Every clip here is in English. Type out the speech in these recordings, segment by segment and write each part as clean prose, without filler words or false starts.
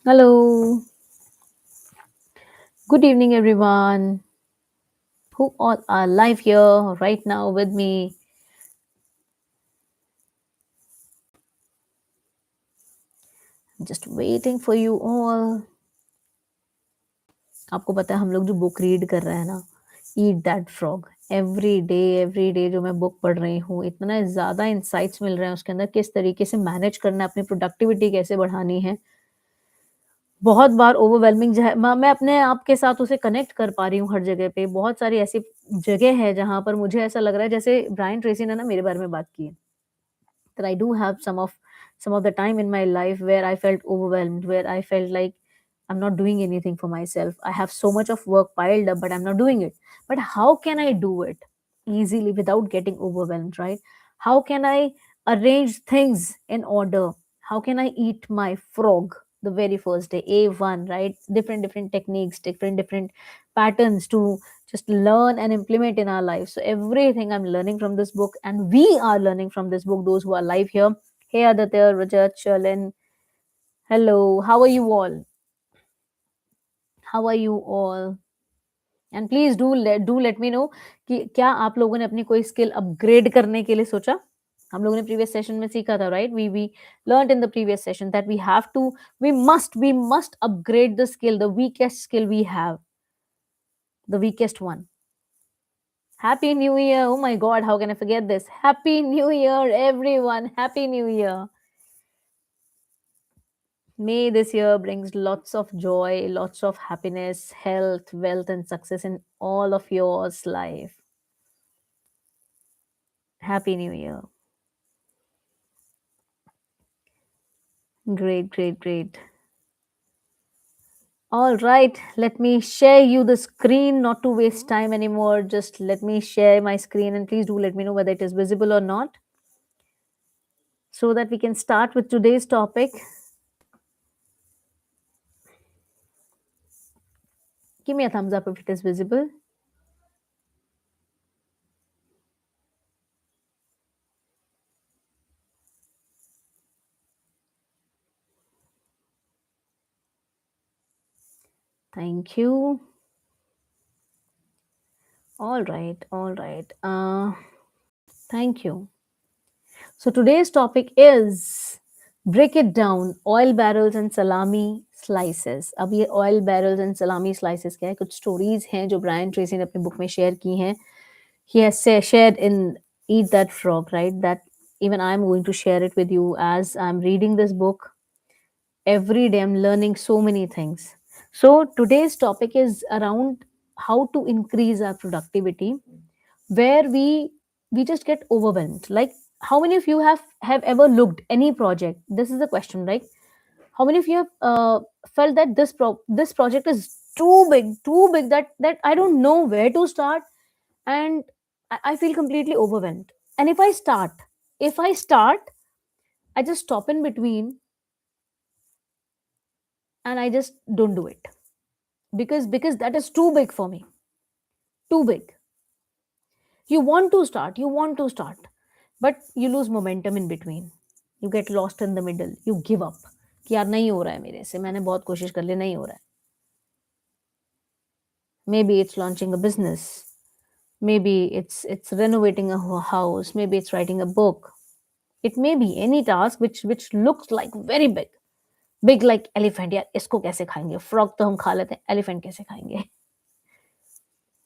Hello, good evening, everyone who all are live here right now with me. Just waiting for you all. आपको पता है हम लोग जो बुक रीड कर रहे हैं ना, eat that frog every day जो मैं बुक पढ़ रही हूँ, इतना ज़्यादा इंसाइट्स मिल रहे हैं उसके अंदर, किस तरीके से मैनेज करना है, अपनी प्रोडक्टिविटी कैसे बढ़ानी है। बहुत बार ओवरवेलमिंग जो है, मैं अपने आप के साथ उसे कनेक्ट कर पा रही हूँ हर जगह पे। बहुत सारी ऐसी जगह है जहाँ पर मुझे ऐसा लग रहा है, जैसे ब्रायन ट्रेसी ने ना मेरे बारे में बात की है, that I do have some of the time in my life where I felt overwhelmed, where I felt like I'm not doing anything for myself. I have so much of work piled up, but I'm not doing it. But how can I do it easily without getting overwhelmed, right? How can I arrange things in order? How can I eat my frog the very first day? A1, right? Different techniques, different patterns to just learn and implement in our lives. So everything I'm learning from this book, and we are learning from this book, those who are live here. Hey Aditya, Rajat, Shalin, hello, how are you all? How are you all? And please do let me know कि क्या आप लोगों ने अपनी कोई skill upgrade करने के लिए सोचा। हम लोगों ने प्रीवियस सेशन में सीखा था, right? We learn in the previous session that we must upgrade the skill, the weakest skill we have, the weakest one. Happy New Year. Oh my God, how can I forget this? Happy New Year, everyone. Happy New Year. May this year brings lots of joy, lots of happiness, health, wealth, and success in all of yours life. Happy New Year. Great, great, great. All right, let me share you the screen, not to waste time anymore. Just let me share my screen, and please do let me know whether it is visible or not, so that we can start with today's topic. Give me a thumbs up if it is visible. Thank you. All right, all right. Thank you. So today's topic is break it down, oil barrels and salami slices. अब ये oil barrels and salami slices क्या है? कुछ stories हैं जो Brian Tracy ने अपनी book में शेयर की हैं. He has shared in Eat That Frog, right? That even I'm going to share it with you as I'm reading this book. Every day I'm learning so many things. So today's topic is around how to increase our productivity, where we just get overwhelmed. Like, how many of you have ever looked any project? This is the question, right? How many of you have felt that this project is too big that I don't know where to start, and I feel completely overwhelmed. And if I start, I just stop in between and I just don't do it because that is too big for me. Too big. You want to start, but you lose momentum in between. You get lost in the middle. You give up. कि यार नहीं हो रहा है मेरे से, मैंने बहुत कोशिश कर ली, नहीं हो रहा है. Maybe it's launching a business. Maybe it's renovating a house. Maybe it's writing a book. It may be any task which looks like very big like elephant. यार इसको कैसे खाएंगे? Frog तो हम खा लेते हैं, elephant कैसे खाएंगे?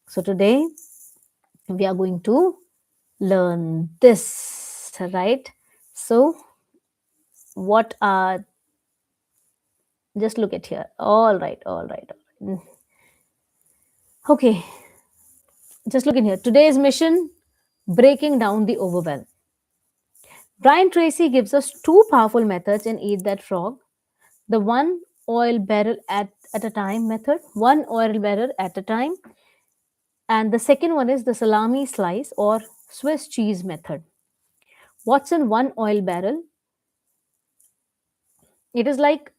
So today we are going to learn this, right? So what are, just look at here. All right, all right, all right. Okay, just look in here. Today's mission: breaking down the overwhelm. Brian Tracy gives us two powerful methods in Eat That Frog. The one oil barrel at a time method, one oil barrel at a time, and the second one is the salami slice or Swiss cheese method. What's in one oil barrel? It is like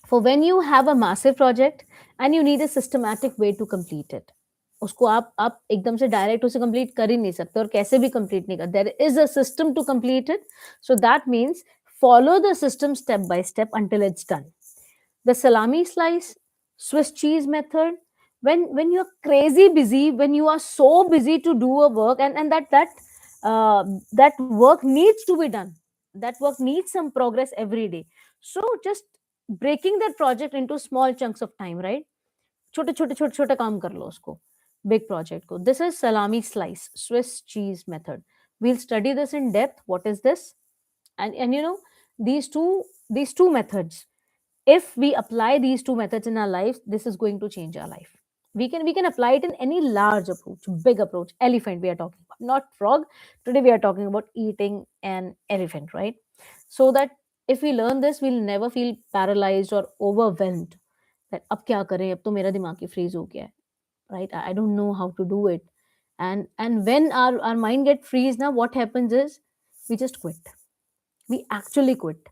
for when you have a massive project and you need a systematic way to complete it. उसको आप एकदम से direct उसे complete कर ही नहीं सकते और कैसे भी कंप्लीट नहीं कर. There is a system to complete it. So that means follow the system step by step until it's done. The salami slice, Swiss cheese method. When you're crazy busy, when you are so busy to do a work, and uh, that work needs to be done. That work needs some progress every day. So just breaking that project into small chunks of time, right? छोटे छोटे छोटे छोटे काम कर लो उसको, big project को. This is salami slice, Swiss cheese method. We'll study this in depth. What is this? And you know, these two methods, if we apply these two methods in our life, this is going to change our life. We can apply it in any large approach, big approach. Elephant we are talking about, not frog. Today we are talking about eating an elephant, right? So that if we learn this, we'll never feel paralyzed or overwhelmed, that अब क्या करें, अब तो मेरा दिमाग ही freeze हो गया है, right? I don't know how to do it. And when our mind get freeze, now what happens is we just quit. We actually quit,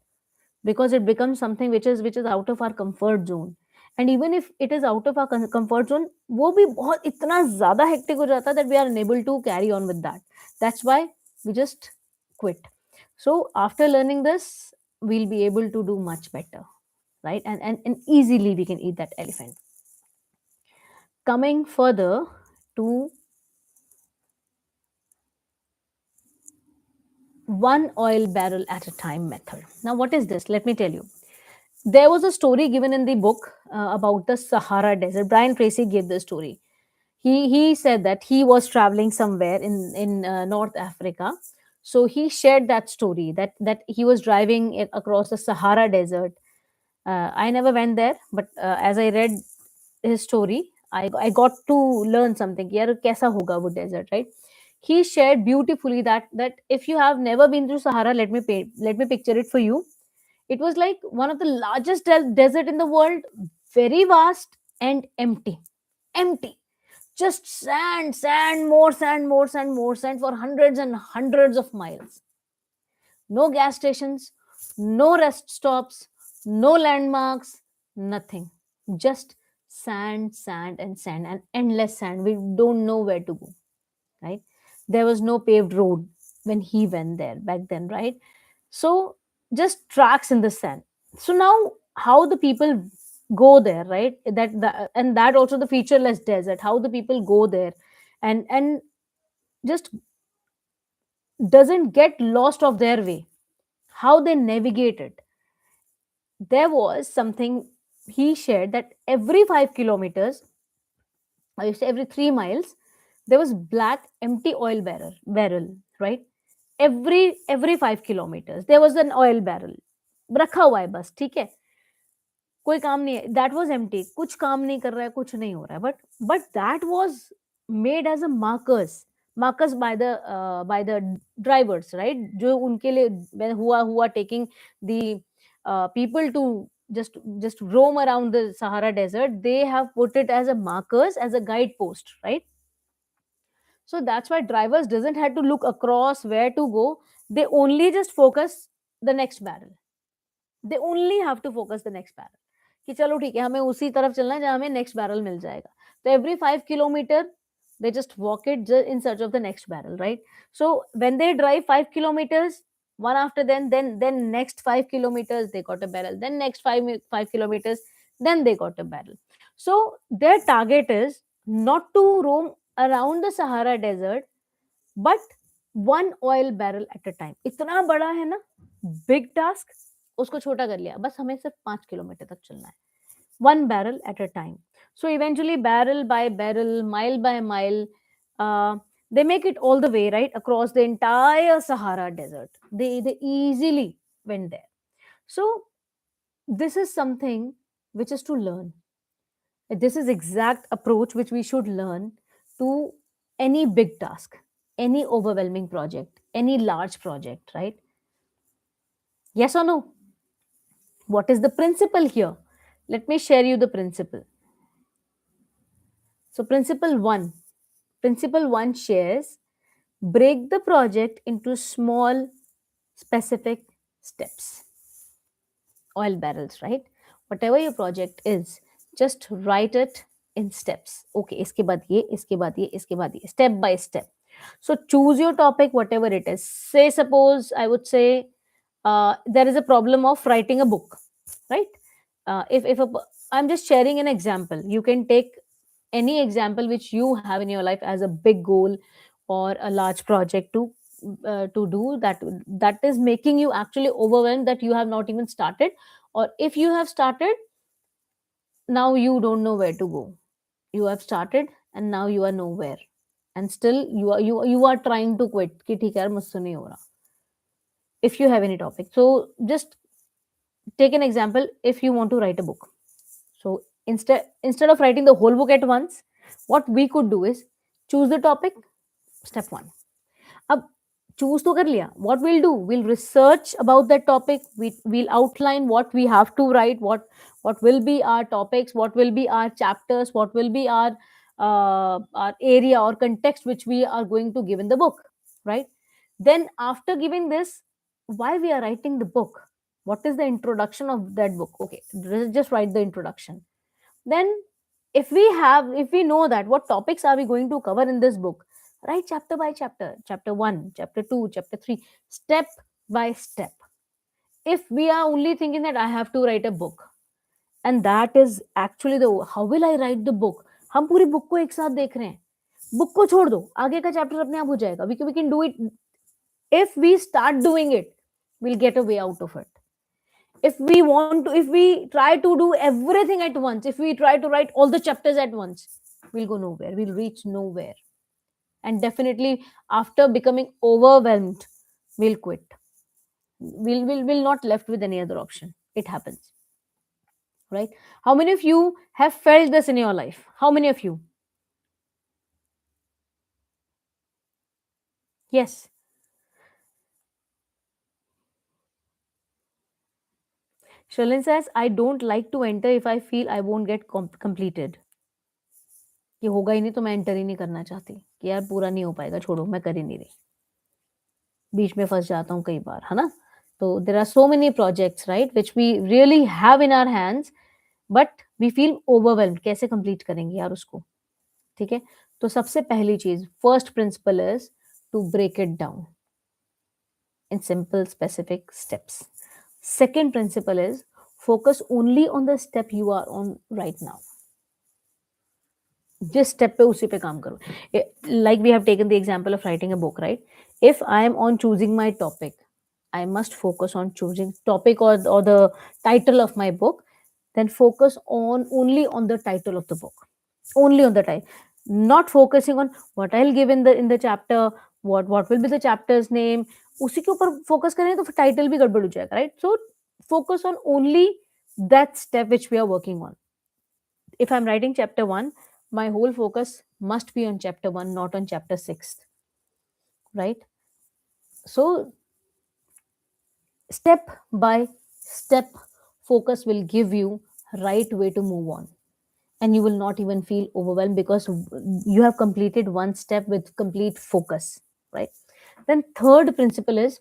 because it becomes something which is out of our comfort zone. And even if it is out of our comfort zone, वो भी बहुत इतना ज़्यादा hectic हो जाता है that we are unable to carry on with that. That's why we just quit. So after learning this, we'll be able to do much better, right? And easily we can eat that elephant. Coming further to one oil barrel at a time method. Now, what is this? Let me tell you. There was a story given in the book about the Sahara Desert. Brian Tracy gave the story. He said that he was traveling somewhere in North Africa. So he shared that story, that he was driving across the Sahara Desert. I never went there, but as I read his story, I got to learn something. यार कैसा होगा वो desert, right? He shared beautifully that if you have never been to Sahara, let me picture it for you. It was like one of the largest desert in the world, very vast and empty. Empty. Just sand, sand, more sand, more sand, more sand for hundreds and hundreds of miles. No gas stations, no rest stops, no landmarks, nothing. Just sand, sand, and sand, and endless sand. We don't know where to go, right? There was no paved road when he went there back then, right? So just tracks in the sand. So now how the people go there, right? And that also the featureless desert, how the people go there and just doesn't get lost of their way, how they navigate it. There was something he shared that every 5 kilometers, I used to say every 3 miles, there was black empty oil barrel, right? Every 5 kilometers there was an oil barrel रखा हुआ है बस, ठीक है, कोई काम नहीं है, दैट वाज एम्प्टी, कुछ काम नहीं कर रहा है, कुछ नहीं हो रहा है, but that was made as a markers by the drivers, right? जो उनके लिए हुआ taking the people to just roam around the Sahara desert. They have put it as a markers, as a guidepost, right? So that's why drivers doesn't have to look across where to go. They only just focus the next barrel. They only have to focus the next barrel. कि चलो ठीक है, हमें उसी तरफ चलना है जहाँ हमें नेक्स्ट बैरल मिल जाएगा. तो every 5 kilometer they just walk it in search of the next barrel, right? So when they drive 5 kilometers, one after then next 5 kilometers they got a barrel, then next five kilometers, then they got a barrel. So their target is not to roam around the Sahara desert, but one oil barrel at a time. इतना बड़ा है ना, big task, उसको छोटा कर लिया, बस हमें सिर्फ 5 किलोमीटर तक चलना है. One barrel at a time. So eventually, barrel by barrel, mile by mile, they make it all the way, right, across the entire Sahara desert. They easily went there. So this is something which is to learn. This is exact approach which we should learn to any big task, any overwhelming project, any large project, right? Yes or no? What is the principle here? Let me share you the principle. So principle one shares, break the project into small specific steps. Oil barrels, right? Whatever your project is, just write it in steps. Okay, इसके बाद ये, इसके बाद ये, इसके बाद ये, step by step. So choose your topic, whatever it is. Say, suppose I would say there is a problem of writing a book, right? If I'm just sharing an example, you can take any example which you have in your life as a big goal or a large project to do, that is making you actually overwhelmed, that you have not even started, or if you have started, now you don't know where to go. You have started and now you are nowhere, and still you are trying to quit कि ठीक है यार मुझसे नहीं हो रहा. If you have any topic, so just take an example. If you want to write a book, so instead of writing the whole book at once, what we could do is choose the topic. Step 1. अब choose तो कर लिया. What we'll do, we'll research about that topic. We'll outline what we have to write, what will be our topics, what will be our chapters, what will be our area or context which we are going to give in the book, right? Then after giving this, why we are writing the book, what is the introduction of that book? Okay, let's just write the introduction. Then if we know that what topics are we going to cover in this book, write chapter by chapter, chapter 1, chapter 2, chapter 3, step by step. If we are only thinking that I have to write a book, and that is actually the how will I write the book, हम पूरी book को एक साथ देख रहे हैं, book को छोड़ दो, आगे का चैप्टर अपने आप हो जाएगा. We can do it. If we start doing it, we'll get a way out of it. If we try to do everything at once, if we try to write all the chapters at once, we'll go nowhere, we'll reach nowhere. And definitely after becoming overwhelmed, we'll quit. We'll not left with any other option. It happens, right? How many of you have felt this in your life? How many of you? Yes. Shalin says, I don't like to enter if I feel I won't get completed. कि होगा ही नहीं तो मैं enter ही नहीं करना चाहती, कि यार पूरा नहीं हो पाएगा, छोड़ो मैं कर ही नहीं रही, बीच में फंस जाता हूँ कई बार, है ना? तो there are so many projects, right, which we really have in our hands, but we feel overwhelmed, कैसे कंप्लीट करेंगे यार उसको? ठीक है, तो सबसे पहली चीज, first principle is to break it down in simple specific steps. Second principle is focus only on the step you are on right now. जिस स्टेप पे उसी पे काम करो. Like we have taken the example of writing a book, right? If I am on choosing my topic, I must focus on choosing topic or the title of my book. Then focus on only on the title of the book, only on the title, not focusing on what I'll give in the chapter, what will be the chapter's name. उसी के ऊपर focus करें तो फिर title भी गड़बड़ हो जाएगा, right? So focus on only that step which we are working on. If I'm writing chapter 1, my whole focus must be on chapter 1, not on chapter 6, right? So step by step focus will give you right way to move on, and you will not even feel overwhelmed because you have completed one step with complete focus, right? Then third principle is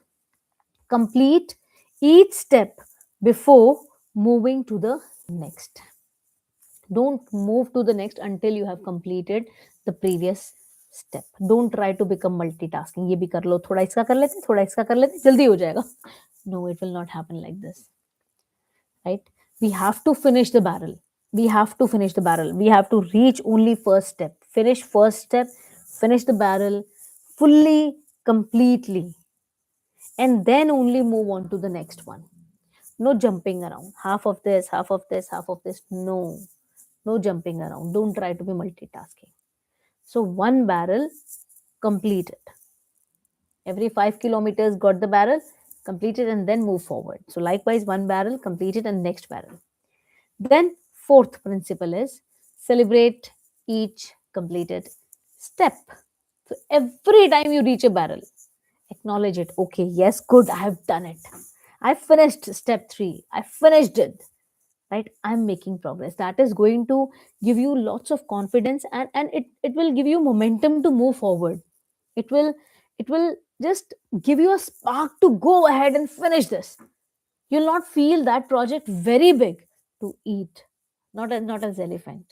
complete each step before moving to the next. Don't move to the next until you have completed the previous step. Don't try to become multitasking. ये भी कर लो, थोड़ा इसका कर लेते, थोड़ा इसका कर लेते, जल्दी हो जाएगा. No, it will not happen like this, right? We have to finish the barrel. We have to finish the barrel. We have to reach only first step. Finish first step, finish the barrel fully, completely, and then only move on to the next one. No jumping around. Half of this, half of this, half of this. No. No jumping around. Don't try to be multitasking. So one barrel, complete it. Every 5 kilometers, got the barrel, complete it, and then move forward. So likewise, one barrel, complete it, and next barrel. Then fourth principle is celebrate each completed step. So every time you reach a barrel, acknowledge it. Okay, yes, good, I have done it. I finished step 3. I finished it. Right? I'm making progress. That is going to give you lots of confidence, and it will give you momentum to move forward. It will just give you a spark to go ahead and finish this. You'll not feel that project very big to eat, not as elephant,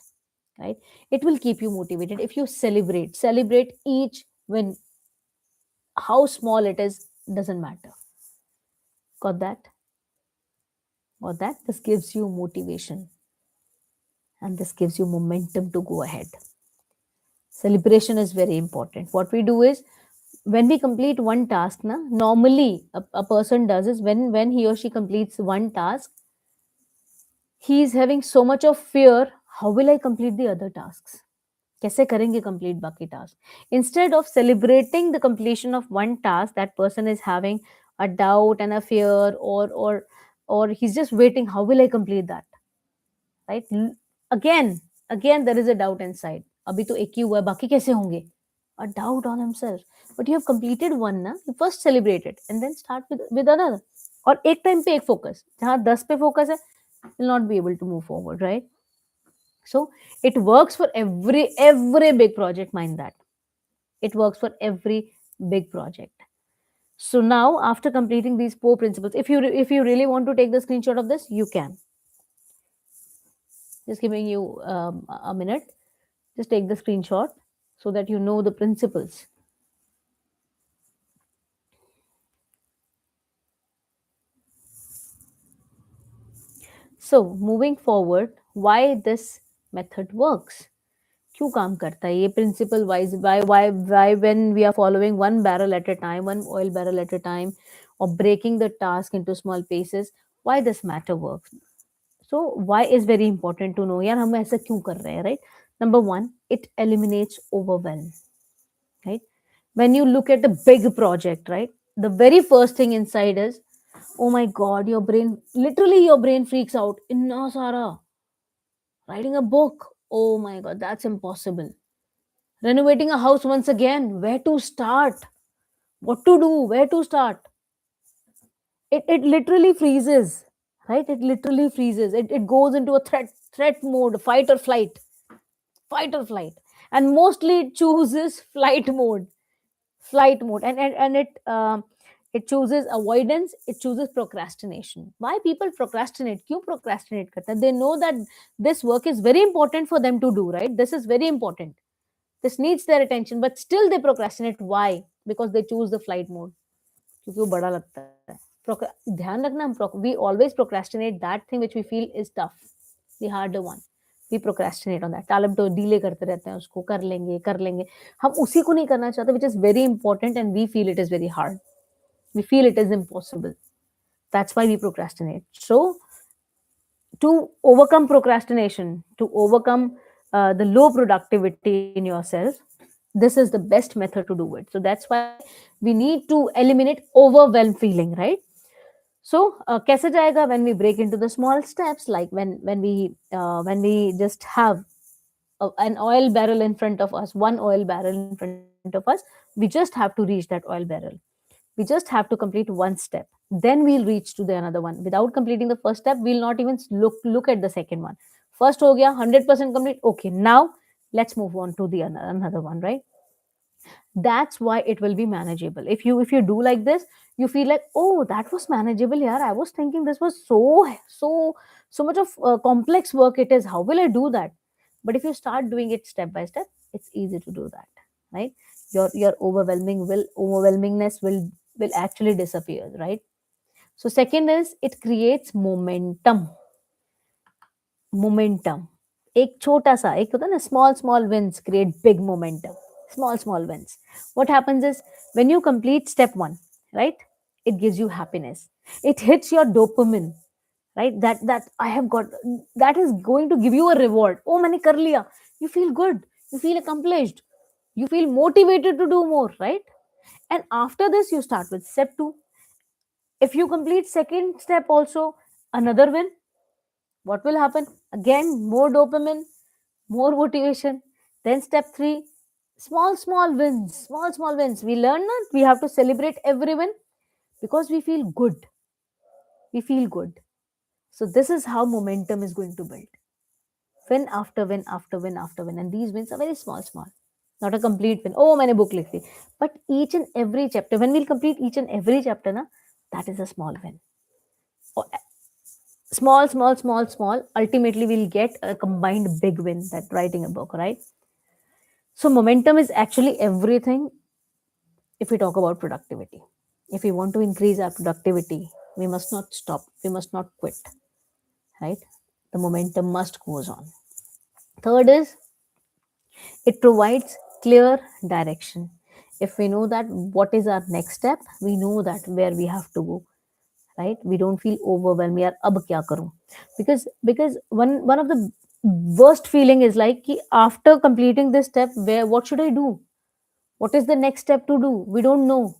right? It will keep you motivated if you celebrate each win. How small it is doesn't matter. Got that? or that this gives you motivation and this gives you momentum to go ahead. Celebration is very important. What we do is when we complete one task, na, normally a person does is when he or she completes one task, he is having so much of fear. How will I complete the other tasks? कैसे करेंगे complete बाकी task? Instead of celebrating the completion of one task, that person is having a doubt and a fear, or he's just waiting. How will I complete that? Right? Again, again, there is a doubt inside. अभी तो एक ही हुआ है, बाकी कैसे होंगे? A doubt on himself. But you have completed one ना, you first celebrate it and then start with another. और एक टाइम पे एक फोकस, जहाँ 10 पे फोकस है, will not be able to move forward, right? So it works for every big project, mind that. It works for every big project. So now after completing these four principles, if you really want to take the screenshot of this, you can. Just giving you a minute. Just take the screenshot so that you know the principles. So moving forward, why this method works? क्यों काम करता है ये principle wise? Why when we are following one barrel at a time, one oil barrel at a time, or breaking the task into small pieces, why this matter works? So why is very important to know. यार हम ऐसा क्यों कर रहे हैं, right? Number one, it eliminates overwhelm, right? When you look at a big project, right, the very first thing inside is, oh my god, your brain, literally your brain freaks out. Inna sara, writing a book, oh my god, that's impossible. Renovating a house once again, where to start? What to do? Where to start? It literally freezes, right? It literally freezes. It goes into a threat mode, fight or flight, and mostly it chooses flight mode, and it chooses avoidance. It chooses procrastination. Why people procrastinate? क्यों procrastinate करते हैं? They know that this work is very important for them to do, right? This is very important. This needs their attention, but still they procrastinate. Why? Because they choose the flight mode. क्योंकि वो बड़ा लगता है. ध्यान रखना, we always procrastinate that thing which we feel is tough, the harder one. We procrastinate on that. टालम तो delay करते रहते हैं उसको, कर लेंगे. हम उसी को नहीं करना चाहते, which is very important, and we feel it is very hard. We feel it is impossible. That's why we procrastinate. So to overcome procrastination, to overcome the low productivity in yourself, this is the best method to do it. So that's why we need to eliminate overwhelm feeling, right? So kaise jayega when we break into the small steps, like when we just have an oil barrel in front of us, one oil barrel in front of us, we just have to reach that oil barrel. We just have to complete one step, then we'll reach to the another one. Without completing the first step, we'll not even look at the second one. First ho gaya 100% complete, okay, now let's move on to the another one, right? That's why it will be manageable. If you do like this, you feel like, oh, that was manageable. Yeah, I was thinking this was so much of complex work it is. How will I do that? But if you start doing it step by step, it's easy to do that, right? Your overwhelmingness will actually disappear, right? So second is, it creates momentum. एक छोटा सा, एक होता है ना, small wins create big momentum. Small wins. What happens is, when you complete step one, right, it gives you happiness. It hits your dopamine, right? That I have got, that is going to give you a reward. Oh, मैंने कर लिया. You feel good. You feel accomplished. You feel motivated to do more, right? And after this, you start with step two. If you complete second step also, another win. What will happen? Again, more dopamine, more motivation. Then step three, small wins, small wins. We learn that we have to celebrate every win because we feel good. We feel good. So this is how momentum is going to build. Win after win after win after win. And these wins are very small. Not a complete win. Oh, मैंने book लिख ली. But each and every chapter, when we'll complete each and every chapter, na, that is a small win. Oh, small. Ultimately, we'll get a combined big win, that writing a book, right? So momentum is actually everything if we talk about productivity. If we want to increase our productivity, we must not stop. We must not quit. right? The momentum must goes on. Third is it provides clear direction. If we know that what is our next step, we know that where we have to go, right? We don't feel overwhelmed. यार अब क्या करूं? Because one of the worst feeling is like कि after completing this step, where what should I do? What is the next step to do? We don't know,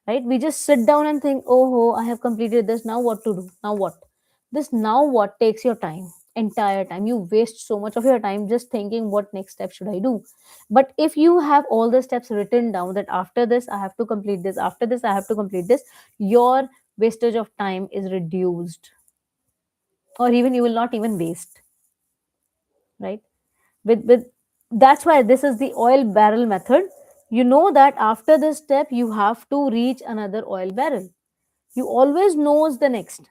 right? We just sit down and think, oh, I have completed this. Now what to do? Now what? This now what takes your time, entire time. You waste so much of your time just thinking, what next step should I do? But if you have all the steps written down, that after this I have to complete this, after this I have to complete this, your wastage of time is reduced, or even you will not even waste, right? With That's why this is the oil barrel method. You know that after this step you have to reach another oil barrel. You always knows the next,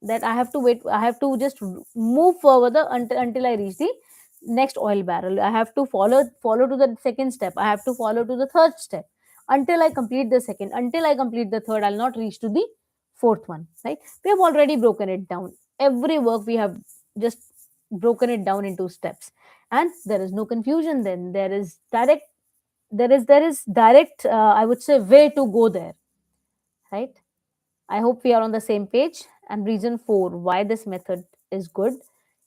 that I have to wait, I have to just move further until I reach the next oil barrel. I have to follow to the second step, I have to follow to the third step, until I complete the second, until I complete the third, I'll not reach to the fourth one, right? We have already broken it down. Every work we have just broken it down into steps, and there is no confusion. Then there is direct, there is direct, I would say, way to go there, right? I hope we are on the same page. And reason 4 why this method is good,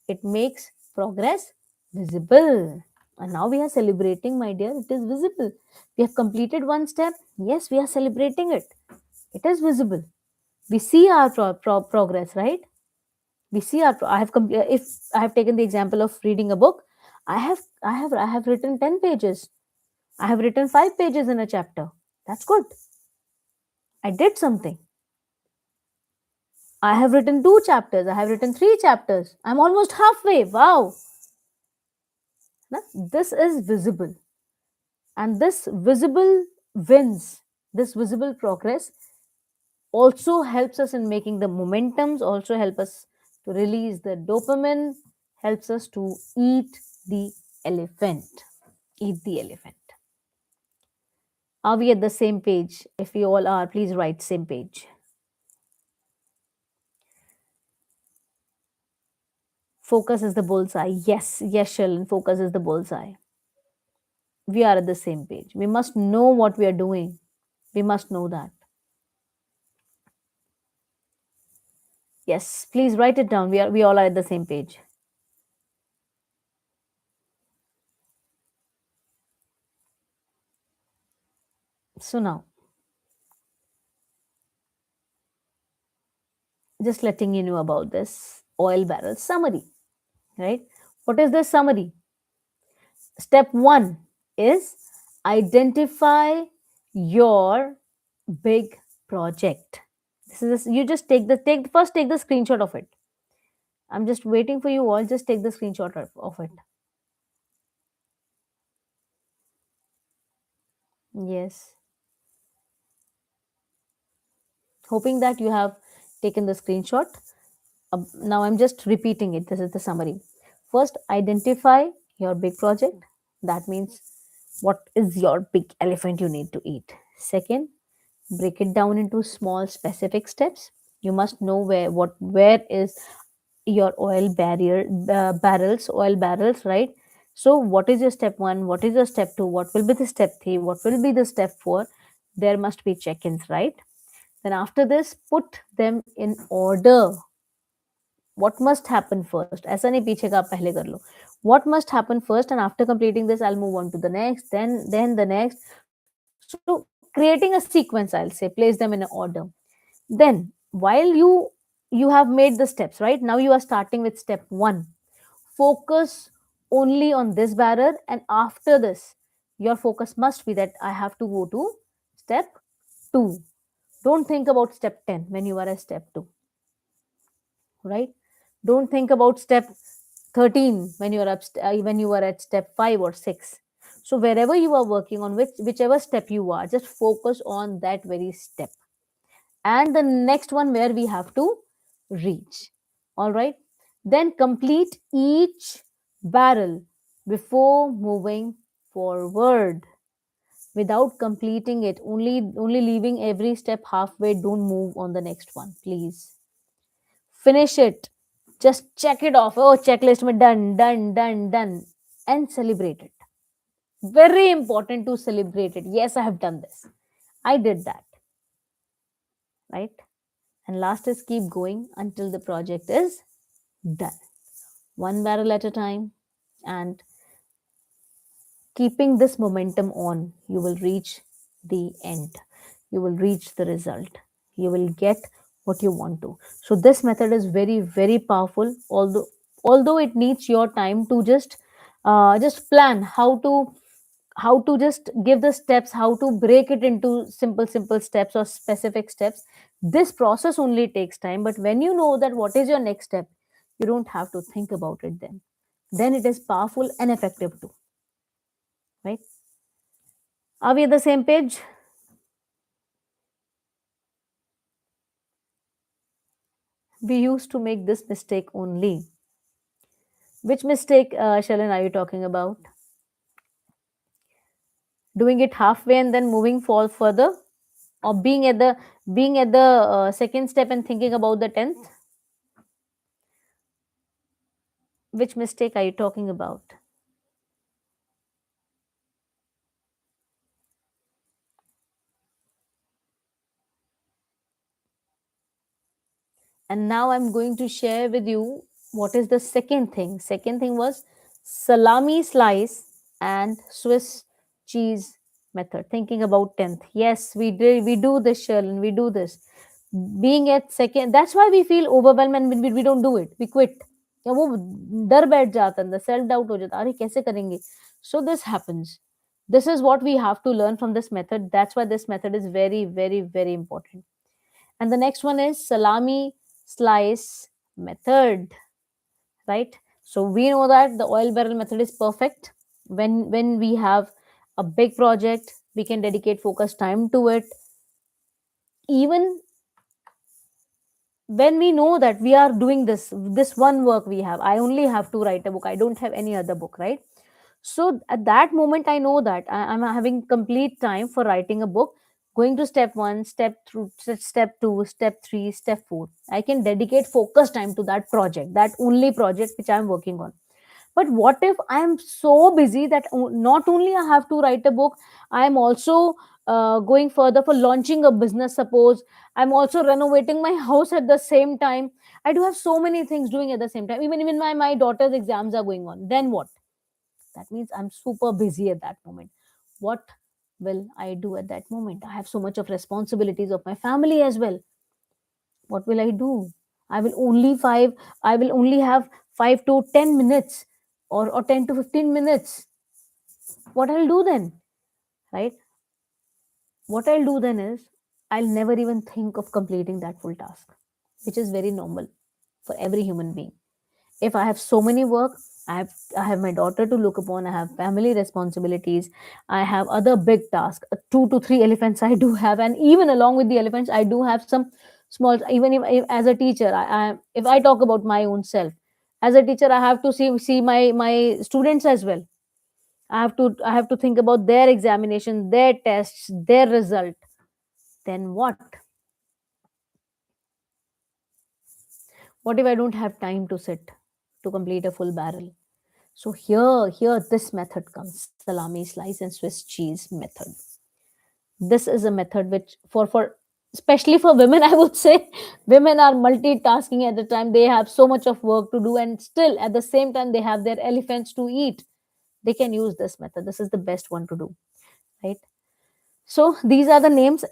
it makes progress visible. And now we are celebrating, my dear, it is visible. We have completed one step. Yes, we are celebrating it. It is visible. We see our progress, right? We see our. If I have taken the example of reading a book, I have written 10 pages. I have written 5 pages in a chapter. That's good. I did something. I have written 2 chapters. I have written 3 chapters. I'm almost halfway. Wow. This is visible. And this visible wins, this visible progress also helps us in making the momentums, also help us to release the dopamine, helps us to eat the elephant. Eat the elephant. Are we at the same page? If we all are, please write same page. Focus is the bullseye. Yes, yes, Sheldon, focus is the bullseye. We are at the same page. We must know what we are doing. We must know that. Yes, please write it down. We all are at the same page. So now, just letting you know about this oil barrel summary, right? What is the summary? Step 1 is identify your big project. You just take the screenshot of it. I'm just waiting for you all. Just take the screenshot of it. Yes. Hoping that you have taken the screenshot. Now I'm just repeating it. This is the summary. First, identify your big project. That means what is your big elephant you need to eat. Second, break it down into small specific steps. You must know where is your oil barrels, right? So what is your step 1, what is your step 2, what will be the step 3, what will be the step 4? There must be check-ins, right? Then after this, put them in order. What must happen first? ऐसा नहीं पीछे का आप पहले कर लो. What must happen first, and after completing this I'll move on to the next, then the next. So creating a sequence, I'll say, place them in an order. Then while you have made the steps, right? Now you are starting with step 1. Focus only on this barrier, and after this your focus must be that I have to go to step 2. Don't think about step 10 when you are at step 2, right? Don't think about step 13 when when you are at step 5 or 6. So wherever you are working on, whichever step you are, just focus on that very step, and the next one where we have to reach. All right, then complete each barrel before moving forward. Without completing it, only leaving every step halfway, don't move on the next one, please. Finish it. Just check it off. Oh, checklist में done, done, done, done, and celebrate it. Very important to celebrate it. Yes, I have done this. I did that, right? And last is keep going until the project is done. One barrel at a time, and keeping this momentum on, you will reach the end. You will reach the result. You will get what you want to. So this method is very, very powerful. Although it needs your time to just plan how to just give the steps, how to break it into simple steps or specific steps. This process only takes time, but when you know that what is your next step, you don't have to think about it then it is powerful and effective too, right? Are we at the same page? We used to make this mistake only. Which mistake, Shalan, are you talking about? Doing it halfway and then moving for further, or being at the second step and thinking about the 10th? Which mistake are you talking about? And now I'm going to share with you what is the second thing. Second thing was salami slice and Swiss cheese method. Thinking about 10th. Yes, we do this, Sherlin, we do this. Being at second, that's why we feel overwhelmed and we don't do it. We quit. या वो डर बैठ जाता है अंदर, self doubt हो जाता है, अरे कैसे करेंगे. So this happens. This is what we have to learn from this method. That's why this method is very, very, very important. And the next one is salami slice method, right? So we know that the oil barrel method is perfect when we have a big project, we can dedicate focused time to it. Even when we know that we are doing this one work, we have, I only have to write a book, I don't have any other book, right? So at that moment I know that I'm having complete time for writing a book. Going to step 1, step 2, step 3, step 4, I can dedicate focus time to that project, that only project which I'm working on. But what if I am so busy that not only I have to write a book, I am also going further for launching a business. Suppose I'm also renovating my house at the same time. I do have so many things doing at the same time. Even my daughter's exams are going on. Then what? That means I'm super busy at that moment. What will I do at that moment? I have so much of responsibilities of my family as well. What will I do? I will only five. I will only have 5 to 10 minutes, or 10 to 15 minutes. What I'll do then, right? What I'll do then is I'll never even think of completing that full task, which is very normal for every human being. If I have so many work, I have my daughter to look upon, I have family responsibilities, I have other big tasks, 2 to 3 elephants I do have, and even along with the elephants I do have some small. Even if as a teacher, if I talk about my own self, as a teacher I have to see my students as well. I have to think about their examination, their tests, their result. Then what if I don't have time to sit to complete a full barrel? So here this method comes, salami slice and Swiss cheese method. This is a method which for especially for women, I would say, women are multitasking at the time. They have so much of work to do, and still at the same time they have their elephants to eat. They can use this method. This is the best one to do, right? So these are the names: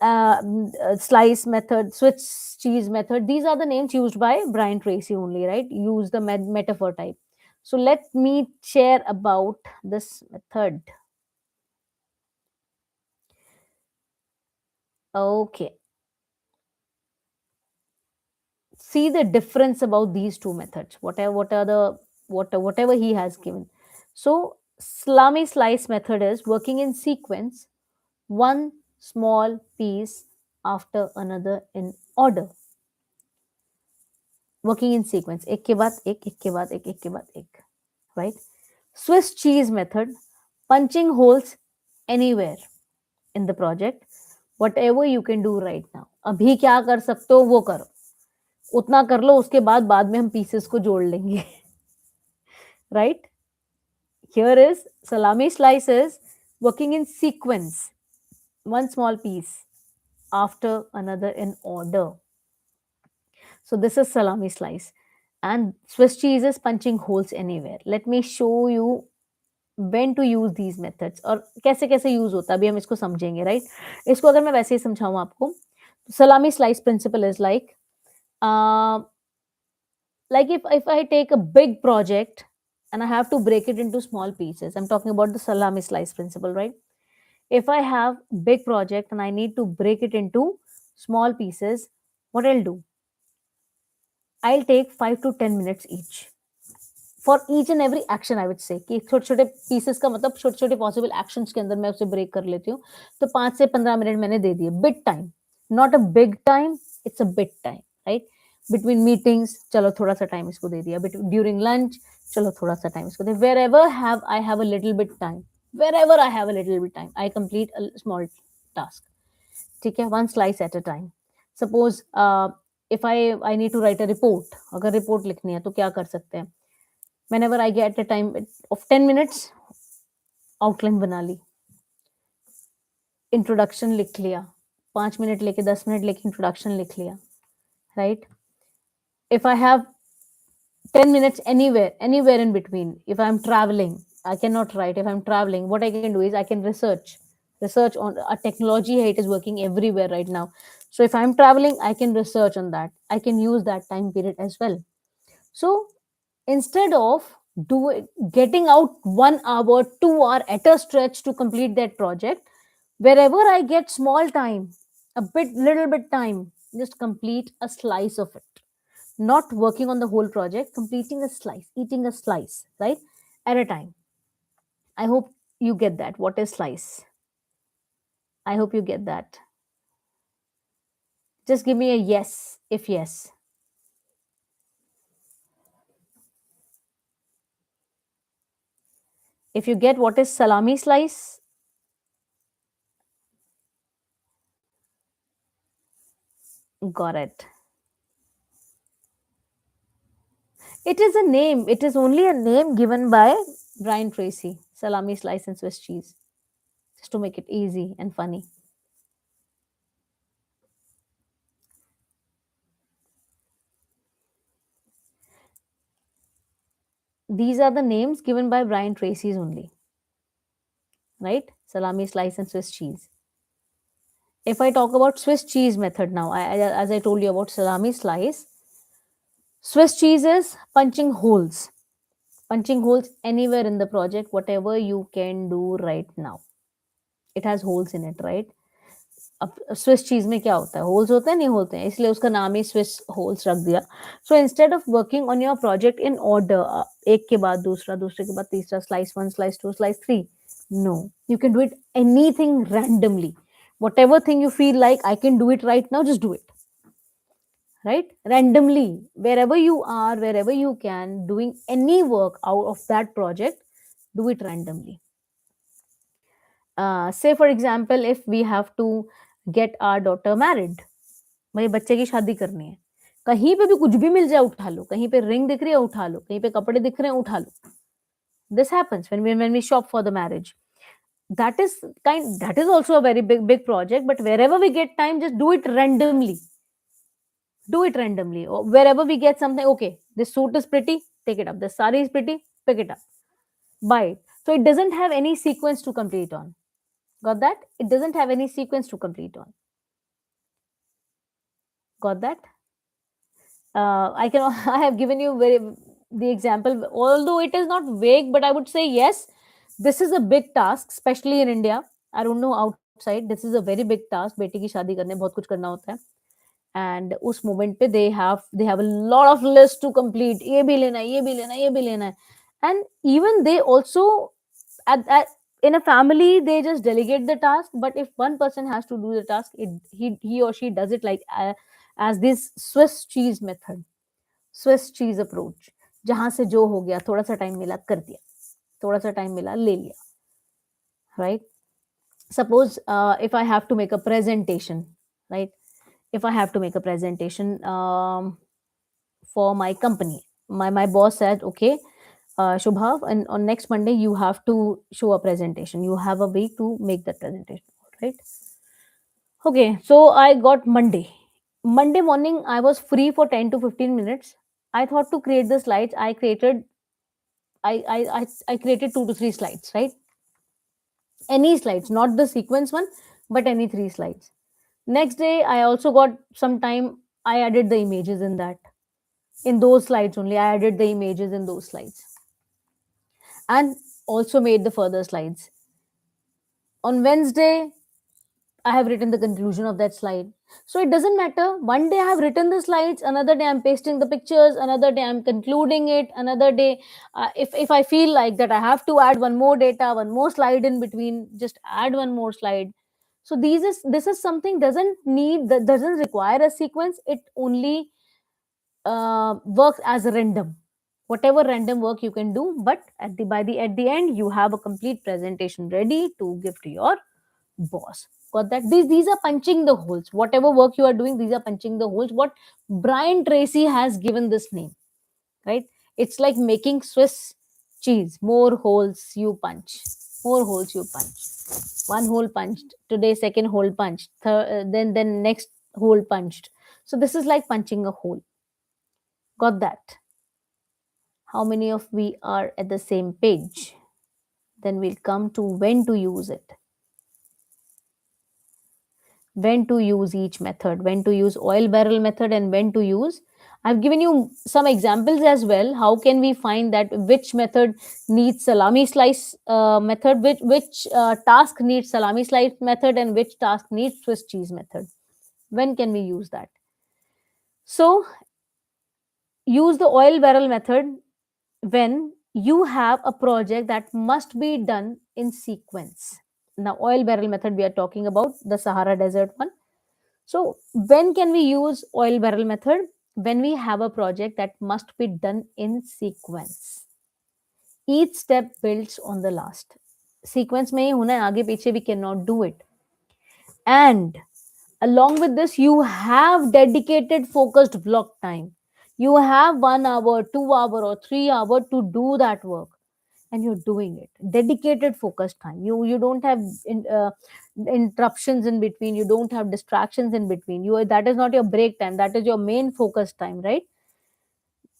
slice method, Swiss cheese method. These are the names used by Brian Tracy only, right? Use the metaphor type. So let me share about this method. Okay, see the difference about these two methods. Whatever he has given. So salami slice method is working in sequence, one small piece after another in order. Working in sequence, एक के बाद एक के बाद एक के बाद एक, right? Swiss cheese method, punching holes anywhere in the project, whatever you can do right now. अभी क्या कर सकते हो वो करो. उतना कर लो, उसके बाद में हम पीसेस को जोड़ लेंगे। Right? Here is salami slices working in sequence, one small piece after another in order. So this is salami slice. And Swiss cheese is punching holes anywhere. Let me show you when to use these methods और कैसे कैसे use होता है, अभी हम इसको समझेंगे, right? इसको अगर मैं वैसे ही समझाऊं आपको, salami slice principle is like if I take a big project and I have to break it into small pieces. I'm talking about the salami slice principle, right? If I have big project and I need to break it into small pieces, what I'll do, I'll take 5 to 10 minutes each for each and every action. I would say कि छोटे छोटे pieces का मतलब छोटे छोटे possible actions के अंदर मैं उसे ब्रेक कर लेती हूँ। तो 5 से 15 मिनट मैंने दे दिए, bit time, not a big time, it's a bit time, right? Between meetings चलो थोड़ा सा टाइम इसको दे दिया, ड्यूरिंग लंच चलो थोड़ा सा टाइम इसको दे, wherever have I have a little bit time, wherever I have a little bit time I complete a small task. ठीक है, one slice at a time. Suppose if I need to write a report, अगर report लिखनी है तो क्या कर सकते हैं, whenever I get a time of 10 minutes, outline बना ली, इंट्रोडक्शन लिख लिया, 5 मिनट लेके 10 मिनट लेके इंट्रोडक्शन लिख लिया, right? If I have 10 minutes anywhere in between, if I'm traveling, I cannot write. If I'm traveling, what I can do is I can research on a technology. It is working everywhere right now. So if I'm traveling, I can research on that. I can use that time period as well. So instead of getting out 1 hour 2 hour at a stretch to complete that project, wherever I get small time, a bit little bit time, just complete a slice of it, not working on the whole project, completing a slice, eating a slice, right, at a time. I hope you get that, what is slice. I hope you get that. Just give me a yes if yes. If you get what is salami slice, got it. It is a name. It is only a name given by Brian Tracy, salami slice and Swiss cheese, just to make it easy and funny. These are the names given by Brian Tracy's only, right? Salami slice and Swiss cheese. If I talk about Swiss cheese method now, as I told you about salami slice, Swiss cheese is punching holes anywhere in the project, whatever you can do right now. It has holes in it, right? अब Swiss cheese में क्या होता है, holes होते हैं नहीं होते हैं, इसलिए उसका नाम ही स्विस होल्स रख दिया। So instead of working on your project in order, एक के बाद दूसरा, दूसरे के बाद तीसरा, slice 1 slice 2 slice 3, no, you can do it anything randomly, whatever thing you feel like I can do it right now, just do it, right? Randomly, wherever you are, wherever you can, doing any work out of that project, do it randomly. Say for example, if we have to get our daughter married, भाई बच्चे की शादी करनी है, कहीं पे भी कुछ भी मिल जाए उठा लो, कहीं पे रिंग दिख रही है उठा लो, कहीं पे कपड़े दिख रहे हैं उठा लो. This happens when we shop for the marriage. That is also a very big project, but wherever we get time, just do it randomly. Do it randomly. Or wherever we get something, okay, this suit is pretty, take it up. This sari is pretty, pick it up. Buy it. So it doesn't have any sequence to complete on. Got that? It doesn't have any sequence to complete on. Got that? I can I have given you the example, although it is not vague, but I would say yes, this is a big task, especially in India. I don't know outside. This is a very big task. बेटी की शादी करने बहुत कुछ करना होता है. And उस moment पे they have a lot of lists to complete. ये भी लेना है, ये भी लेना है, ये भी लेना है. And even they also in a family they just delegate the task. But if one person has to do the task, he or she does it like as this Swiss cheese method, Swiss cheese approach. जहां से जो हो गया, थोड़ा सा time मिला कर दिया, थोड़ा सा टाइम मिला ले लिया, right? Suppose if I have to make a presentation, right? If I have to make a presentation, for my company. My boss said, okay, Shubha, and on next Monday you have to show a presentation. You have a week to make that presentation, right? Okay, so I got Monday. Monday morning, I was free for 10 to 15 minutes. I thought to create the slides. I created 2 to 3 slides, right? Any slides, not the sequence one, but any 3 slides. Next day, I also got some time. I added the images in that. In those slides only, I added the images in those slides and also made the further slides. On Wednesday, I have written the conclusion of that slide. So it doesn't matter. One day I have written the slides, another day I'm pasting the pictures, another day I'm concluding it, another day, if I feel like that I have to add one more data, one more slide in between, just add one more slide. So this is something doesn't require a sequence. It only works as a random, whatever random work you can do, but at the end you have a complete presentation ready to give to your boss. Got that? These are punching the holes. Whatever work you are doing, these are punching the holes. What Brian Tracy has given this name, right? It's like making Swiss cheese. More holes you punch, more holes you punch. One hole punched today, second hole punched, then next hole punched. So this is like punching a hole. Got that? How many of we are at the same page? Then we'll come to when to use it. When to use each method, when to use oil barrel method, and when to use. I've given you some examples as well. How can we find that which method needs salami slice method, which task needs salami slice method, and which task needs Swiss cheese method? When can we use that? So use the oil barrel method when you have a project that must be done in sequence. Now, oil barrel method, we are talking about the Sahara Desert one. So, when can we use oil barrel method? When we have a project that must be done in sequence. Each step builds on the last. Sequence में ही होना है, आगे पीछे we cannot do it. And along with this, you have dedicated focused block time. You have 1 hour, 2 hour, or 3 hour to do that work, and you're doing it. Dedicated focused time. You don't have interruptions in between. You don't have distractions in between. That is not your break time. That is your main focus time, right?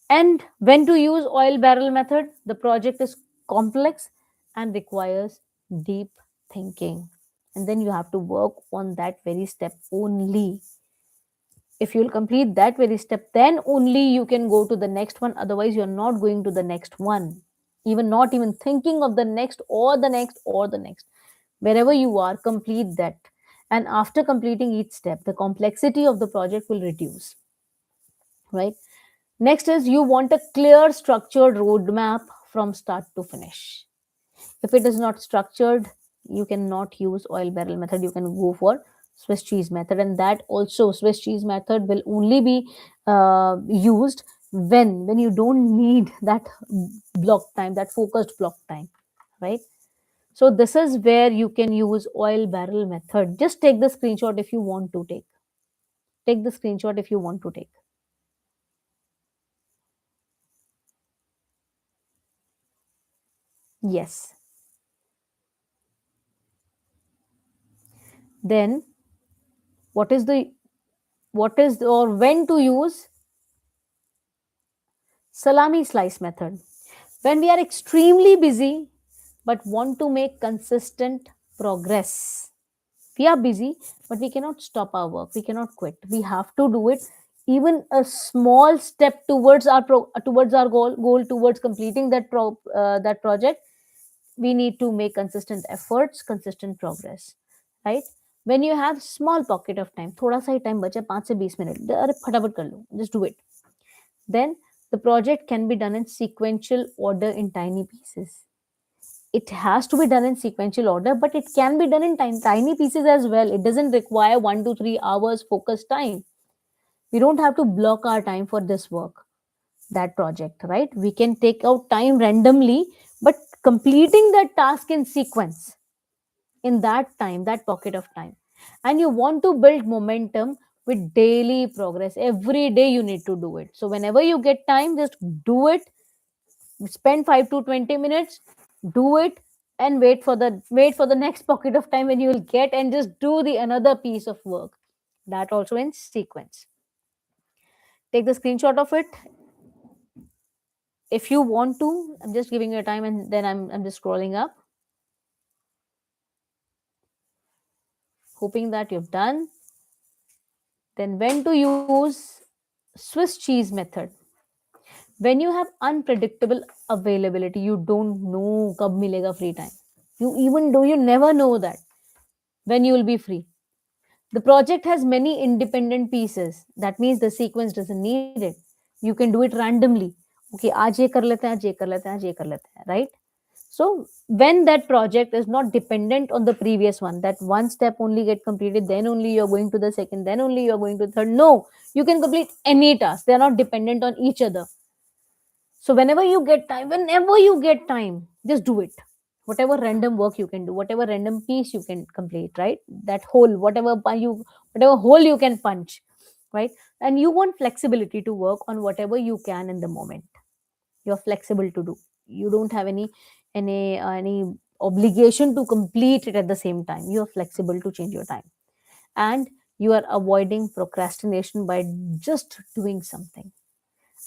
And when to use oil barrel method? The project is complex and requires deep thinking. And then you have to work on that very step only. If you'll complete that very step, then only you can go to the next one. Otherwise, you're not going to the next one. Even not even thinking of the next or the next or the next. Wherever you are, complete that. And after completing each step, the complexity of the project will reduce. Right? Next is you want a clear, structured roadmap from start to finish. If it is not structured, you cannot use oil barrel method. You can go for Swiss cheese method, and that also Swiss cheese method will only be used when you don't need that block time, that focused block time, right? So this is where you can use oil barrel method. Just take the screenshot if you want to take. Take the screenshot if you want to take. Yes. Then or when to use salami slice method? When we are extremely busy but want to make consistent progress. We are busy, but we cannot stop our work. We cannot quit. We have to do it. Even a small step towards our goal towards completing that project, we need to make consistent efforts, consistent progress, right? When you have small pocket of time, थोड़ा सा ही time बचा 5 से 20 minute, अरे फटाफट कर लो, just do it. Then the project can be done in sequential order in tiny pieces. It has to be done in sequential order, but it can be done in tiny pieces as well. It doesn't require 1 to 3 hours focused time. We don't have to block our time for this work, that project, right? We can take out time randomly, but completing that task in sequence in that time, that pocket of time. And you want to build momentum with daily progress. Every day you need to do it. So whenever you get time, just do it. Spend 5 to 20 minutes, do it, and wait for the next pocket of time when you will get, and just do the another piece of work. That also in sequence. Take the screenshot of it if you want to. I'm just giving you a time, and then I'm just scrolling up, hoping that you've done. Then when to use Swiss cheese method. When you have unpredictable availability, you don't know kab milega free time. You even do, you never know that when you will be free. The project has many independent pieces. That means the sequence doesn't need it. You can do it randomly. Okay, आज ये कर लेते हैं, आज ये कर लेते हैं, आज ये कर लेते हैं, right? So when that project is not dependent on the previous one, that one step only get completed, then only you're going to the second, then only you're going to the third. No, you can complete any task. They are not dependent on each other. So whenever you get time, just do it. Whatever random work you can do, whatever random piece you can complete, right? That hole, whatever hole you can punch, right? And you want flexibility to work on whatever you can in the moment. You're flexible to do. You don't have any obligation to complete it at the same time. You are flexible to change your time, and you are avoiding procrastination by just doing something.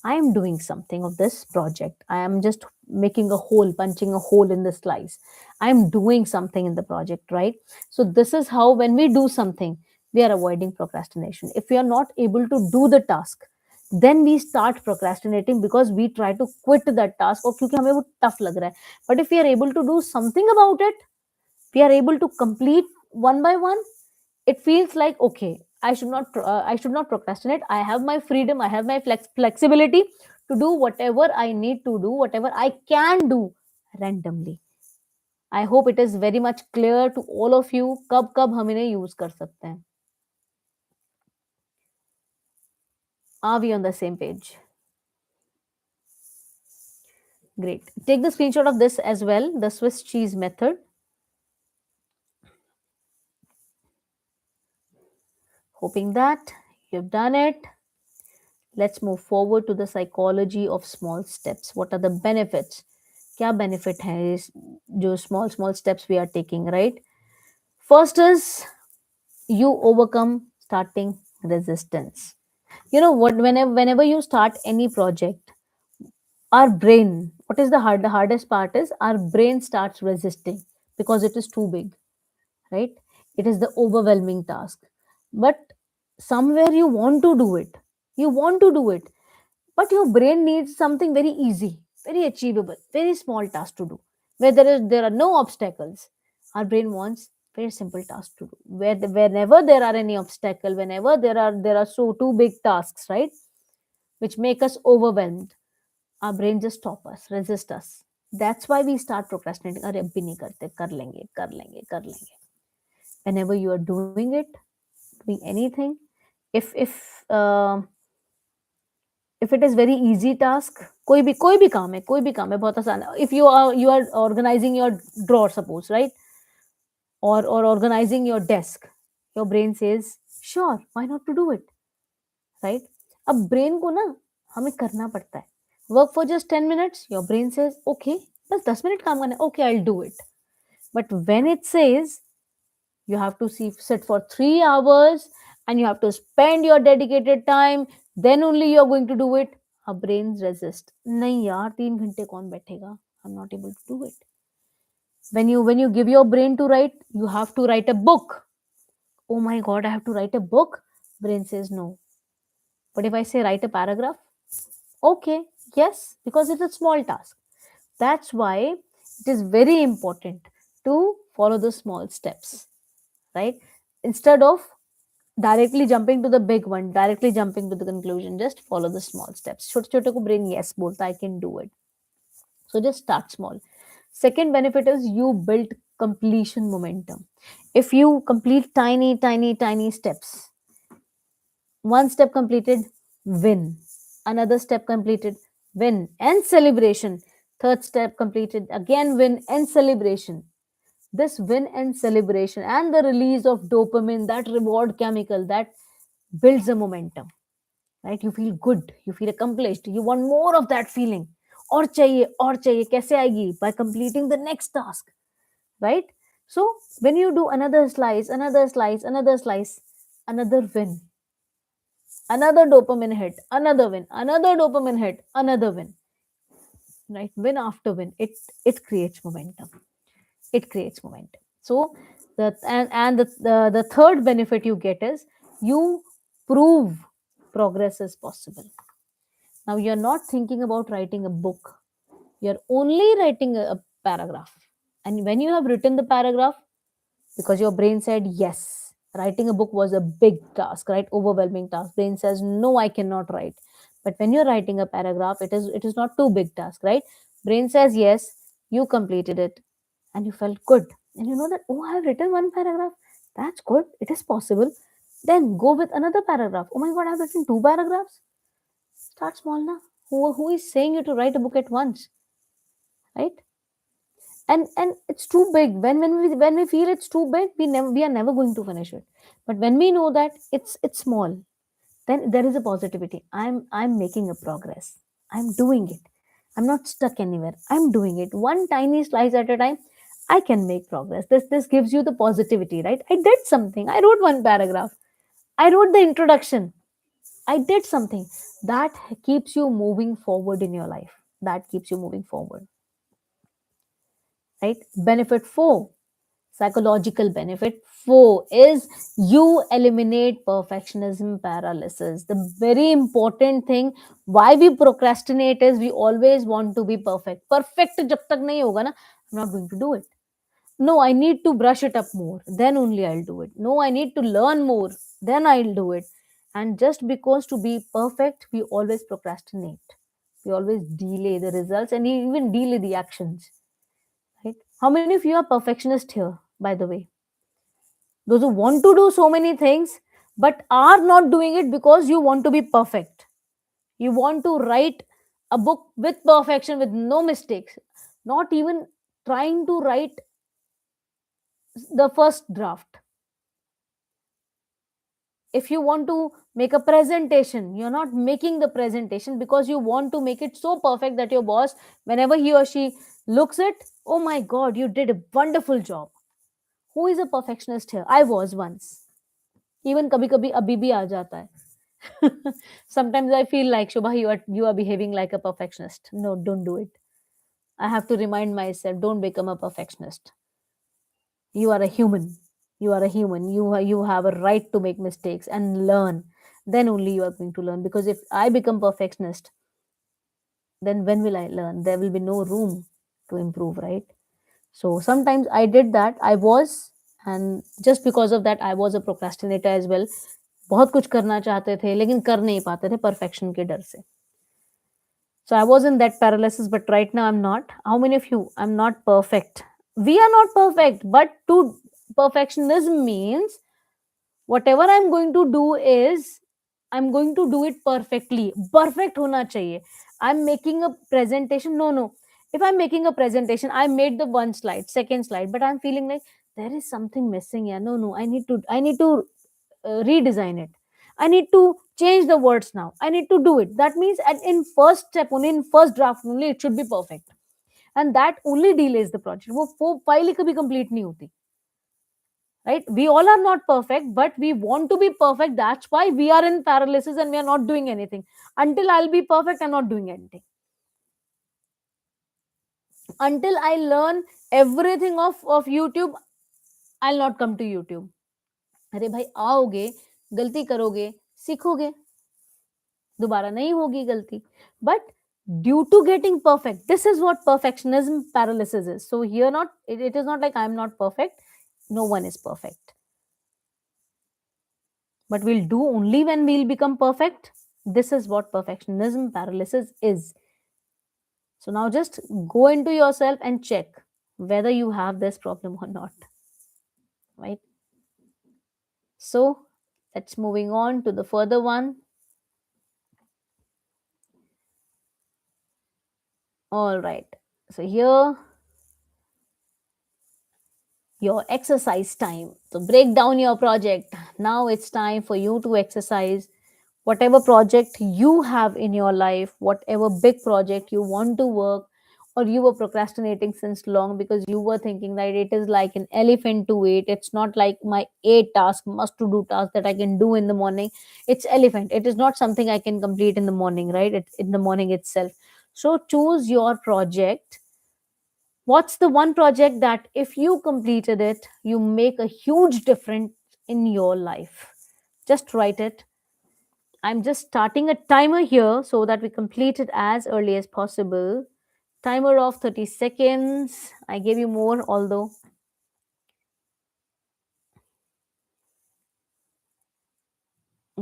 I am doing something of this project. I am just making a hole, punching a hole in the slice. I am doing something in the project, right? So, this is how when we do something, we are avoiding procrastination. If we are not able to do the task, then we start procrastinating because we try to quit that task or क्योंकि हमें वो tough लग रहा है. But if we are able to do something about it, we are able to complete one by one. It feels like, okay, I should not procrastinate. I have my freedom, I have my flexibility to do whatever I need to do, whatever I can do randomly. I hope it is very much clear to all of you. कब कब हम इन्हें use कर सकते हैं. Are we on the same page? Great. Take the screenshot of this as well, the Swiss cheese method. Hoping that you've done it. Let's move forward to the psychology of small steps. What are the benefits? क्या benefit है इस जो small steps we are taking, right? First is you overcome starting resistance. You know what? Whenever you start any project, our brain, what is the hardest part is our brain starts resisting because it is too big, right? It is the overwhelming task. But somewhere you want to do it. You want to do it, but your brain needs something very easy, very achievable, very small task to do, where there are no obstacles. Our brain wants very simple tasks to do. Whenever there are any obstacle, whenever there are so two big tasks, right, which make us overwhelmed, our brain just stop us, resist us. That's why we start procrastinating. अरे अभी नहीं करते, कर लेंगे, कर लेंगे, कर लेंगे. Whenever you are doing it, doing anything, if if it is very easy task, कोई भी काम है बहुत आसान है. If you are organizing your drawer, suppose, right, or organizing your desk, your brain says sure, why not to do it, right? अब brain को ना हमें करना पड़ता है. Work for just 10 minutes, your brain says okay, बस 10 minute काम करना है, okay, I'll do it. But when it says you have to sit for 3 hours and you have to spend your dedicated time, then only you're going to do it, our brains resist. नहीं यार, 3 घंटे कौन बैठेगा? I'm not able to do it. When you give your brain to write, you have to write a book. Oh my god, I have to write a book. Brain says no. But if I say write a paragraph, okay, yes, because it's a small task. That's why it is very important to follow the small steps, right? Instead of directly jumping to the big one, directly jumping to the conclusion, just follow the small steps. छोटे छोटे को brain yes बोलता, I can do it. So just start small. Second benefit is you build completion momentum. If you complete tiny steps, one step completed, win. Another step completed, win and celebration. Third step completed, again win and celebration. This win and celebration and the release of dopamine, that reward chemical, that builds a momentum, right? You feel good, you feel accomplished, you want more of that feeling. और चाहिए कैसे आएगी? By completing the next task, right? So when you do another slice, another slice, another slice, another win, another dopamine hit, another win, another dopamine hit, another win, right? Win after win, it creates momentum. It creates momentum. So the third benefit you get is you prove progress is possible. Now you're not thinking about writing a book, you're only writing a paragraph. And when you have written the paragraph, because your brain said yes, writing a book was a big task, right? Overwhelming task. Brain says no, I cannot write. But when you're writing a paragraph, it is not too big task, right? Brain says yes, you completed it, and you felt good. And you know that, oh, I've written one paragraph. That's good. It is possible. Then go with another paragraph. Oh my god, I've written two paragraphs. Start small now. Who is saying you to write a book at once, right? And it's too big. When we feel it's too big, we are never going to finish it. But when we know that it's small, then there is a positivity. I'm making a progress. I'm doing it. I'm not stuck anywhere. I'm doing it one tiny slice at a time. I can make progress. This gives you the positivity, right? I did something. I wrote one paragraph. I wrote the introduction. I did something. That keeps you moving forward in your life. That keeps you moving forward, right? Benefit 4, psychological benefit 4 is you eliminate perfectionism paralysis. The very important thing why we procrastinate is we always want to be perfect. Perfect jab tak nahi hoga na, I'm not going to do it. No, I need to brush it up more, then only I'll do it. No, I need to learn more, then I'll do it. And just because to be perfect, we always procrastinate. We always delay the results and even delay the actions, right? How many of you are perfectionist here, by the way? Those who want to do so many things but are not doing it because you want to be perfect. You want to write a book with perfection, with no mistakes, not even trying to write the first draft. If you want to make a presentation, you're not making the presentation because you want to make it so perfect that your boss, whenever he or she looks at, oh my god, you did a wonderful job. Who is a perfectionist here? I was once. Even kabhi kabhi abhi bhi aa jata hai. Sometimes I feel like, Shubha, you are behaving like a perfectionist. No, don't do it. I have to remind myself, don't become a perfectionist. You are a human. You are a human. You have a right to make mistakes and learn. Then only you are going to learn. Because if I become perfectionist, then when will I learn? There will be no room to improve, right? So sometimes I did that. I was, and just because of that, I was a procrastinator as well. बहुत कुछ करना चाहते थे लेकिन कर नहीं पाते थे परफेक्शन के डर से. So I was in that paralysis, but right now I'm not. How many of you? I'm not perfect. We are not perfect, but to perfectionism means whatever I'm going to do is I'm going to do it perfectly. Perfect hona chahiye. I'm making a presentation. No, no. If I'm making a presentation, I made the one slide, second slide, but I'm feeling like there is something missing here. No, no. I need to redesign it. I need to change the words now. I need to do it. That means in first step only, in first draft only, it should be perfect. And that only delays the project. वो file ही कभी complete नहीं होती. Right? We all are not perfect, but we want to be perfect. That's why we are in paralysis and we are not doing anything. Until I'll be perfect, I'm not doing anything. Until I learn everything of YouTube, I'll not come to YouTube. अरे भाई आओगे, गलती करोगे, सीखोगे, दोबारा नहीं होगी गलती. But due to getting perfect, this is what perfectionism paralysis is. So here it is not like I'm not perfect. No one is perfect. But we'll do only when we'll become perfect. This is what perfectionism paralysis is. So now just go into yourself and check whether you have this problem or not. Right? So let's moving on to the further one. All right. So here your exercise time. So break down your project. Now it's time for you to exercise. Whatever project you have in your life, whatever big project you want to work, or you were procrastinating since long because you were thinking that it is like an elephant to eat. It's not like my eight task, must to do task that I can do in the morning. It's elephant. It is not something I can complete in the morning, right? In the morning itself. So choose your project. What's the one project that if you completed it, you make a huge difference in your life? Just write it. I'm just starting a timer here so that we complete it as early as possible. Timer of 30 seconds. I gave you more, although.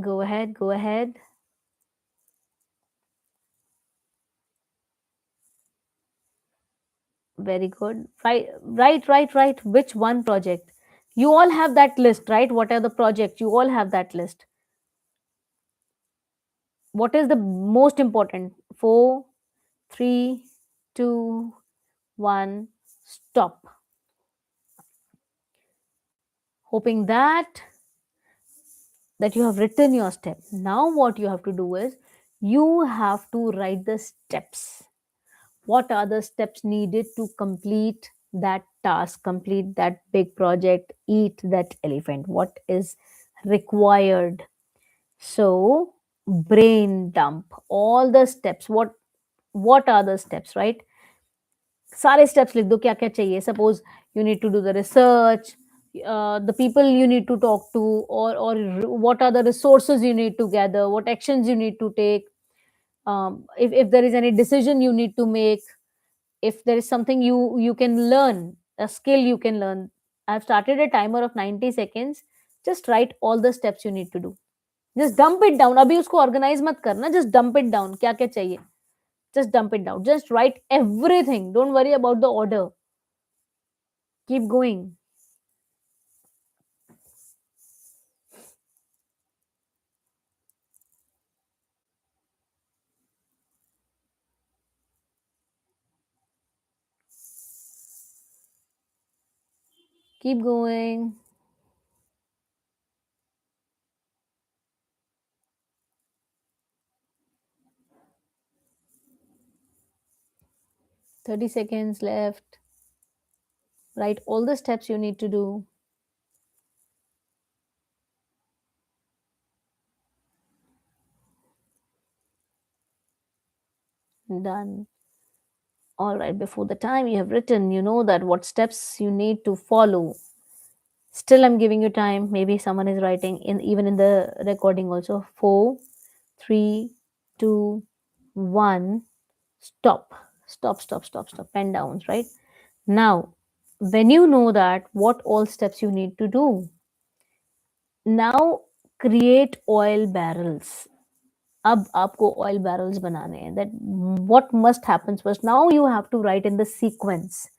Go ahead, go ahead. Very good. Right, right, right, right. Which one project? You all have that list, right? What are the projects? You all have that list. What is the most important? Four, three, two, one. Stop. Hoping that you have written your step. Now what you have to do is you have to write the steps. What are the steps needed to complete that task, complete that big project, eat that elephant? What is required? So brain dump all the steps. What are the steps, right? सारे steps लिख दो क्या क्या चाहिए. Suppose you need to do the research, the people you need to talk to, or what are the resources you need to gather, what actions you need to take, if there is any decision you need to make, if there is something you can learn, a skill you can learn. I've started a timer of 90 seconds. Just write all the steps you need to do. Just dump it down. अभी उसको organize मत करना. Just dump it down. क्या क्या चाहिए. Just dump it down. Just write everything. Don't worry about the order. Keep going. Keep going. 30 seconds left. Write all the steps you need to do. Done. All right. Before the time you have written, you know that what steps you need to follow. Still, I'm giving you time. Maybe someone is writing in even in the recording also. Four, three, two, one. Stop. Stop, stop, stop, stop. Pen downs, right? Now, when you know that what all steps you need to do, now create oil barrels. अब आपको oil barrels बनाने हैं. That what must happen first. Now you have to write in the sequence.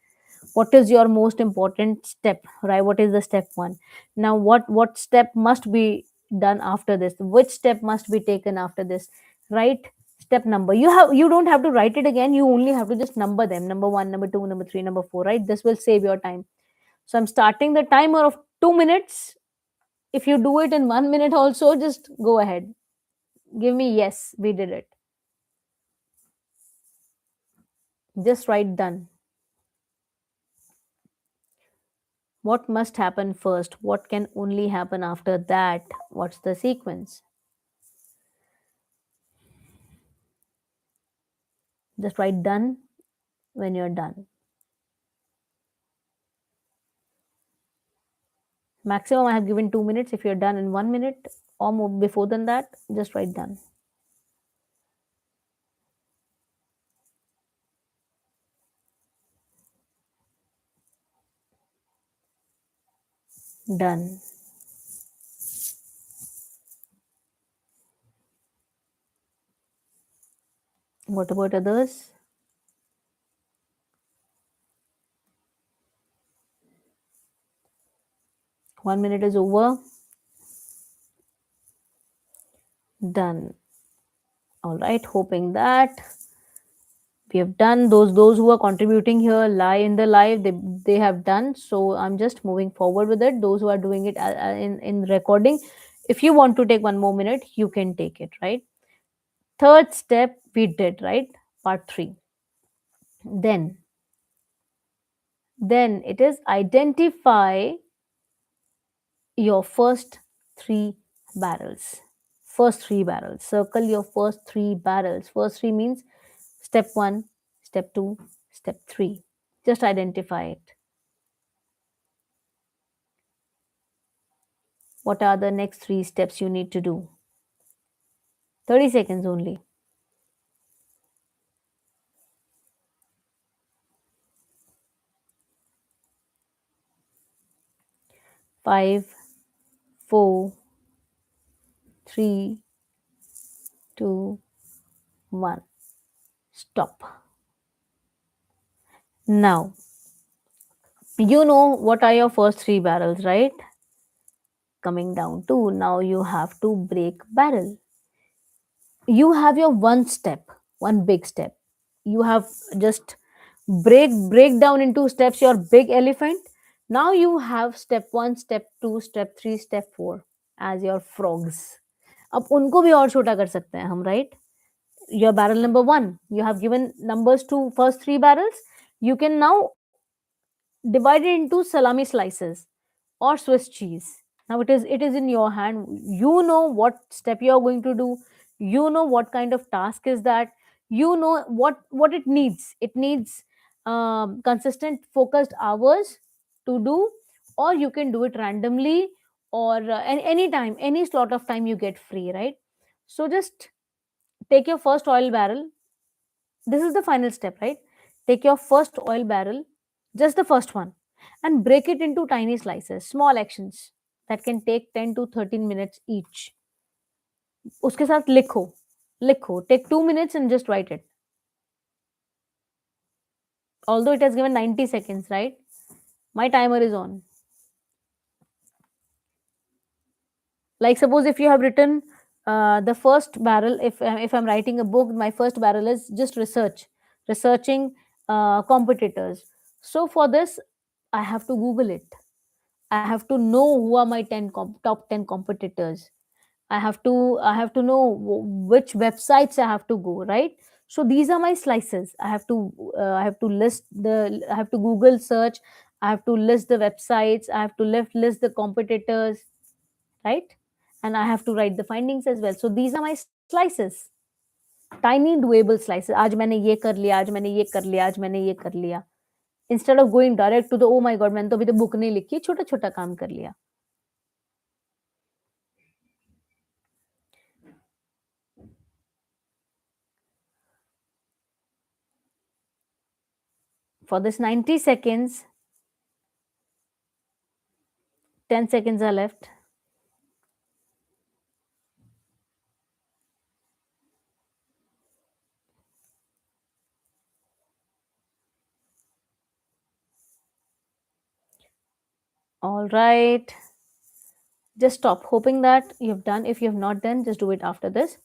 What is your most important step, right? What is the step one? Now what step must be done after this? Which step must be taken after this? Right? Step number. You don't have to write it again. You only have to just number them. Number one, number two, number three, number four. Right? This will save your time. So I'm starting the timer of 2 minutes. If you do it in 1 minute also, just go ahead. Give me yes, we did it. Just write done. What must happen first? What can only happen after that? What's the sequence? Just write done when you're done. Maximum I have given 2 minutes. If you're done in 1 minute or more before than that, just write done. Done. What about others? 1 minute is over. Done. All right. Hoping that We have done. Those who are contributing here live in the live, they have done. So I'm just moving forward with it. Those who are doing it in recording, if you want to take 1 more minute, you can take it, right? Third step we did, right? Part 3. Then it is identify your first 3 barrels. First 3 barrels. Circle your first 3 barrels. First 3 means step 1, step 2, step 3. Just identify it. What are the next 3 steps you need to do? 30 seconds only. 5, 4, 3, 2, 1. Stop. Now, you know what are your first 3 barrels, right? Coming down to now you have to break barrel. You have your one step, one big step. You have just break down into steps your big elephant. Now you have step 1, step 2, step 3, step 4 as your frogs. अब उनको भी और छोटा कर सकते हैं हम, right? Your barrel number 1, you have given numbers to first 3 barrels. You can now divide it into salami slices or Swiss cheese. Now it is in your hand. You know what step you are going to do. You know what kind of task is that. You know what it needs. It needs consistent, focused hours to do, or you can do it randomly, or any time, any slot of time you get free, right? So just take your first oil barrel. This is the final step, right? Take your first oil barrel, just the first one, and break it into tiny slices, small actions that can take 10 to 13 minutes each. उसके साथ लिखो, लिखो. Take 2 minutes and just write it. Although it has given 90 seconds, right? My timer is on. Like suppose if you have written the first barrel, if I'm writing a book, my first barrel is just researching competitors. So for this, I have to Google it. I have to know who are my top 10 competitors. I have to know which websites I have to go, right? So these are my slices. I have to Google search. I have to list the websites. I have to list the competitors, right? And I have to write the findings as well. So these are my slices, tiny doable slices. आज मैंने ये कर लिया, आज मैंने ये कर लिया, आज मैंने ये कर लिया. Instead of going direct to the oh my god मैंने तो अभी तो बुक नहीं लिखी, छोटा छोटा काम कर लिया. For this 90 seconds, 10 seconds are left. All right. Just stop, hoping that you have done. If you have not done, just do it after this.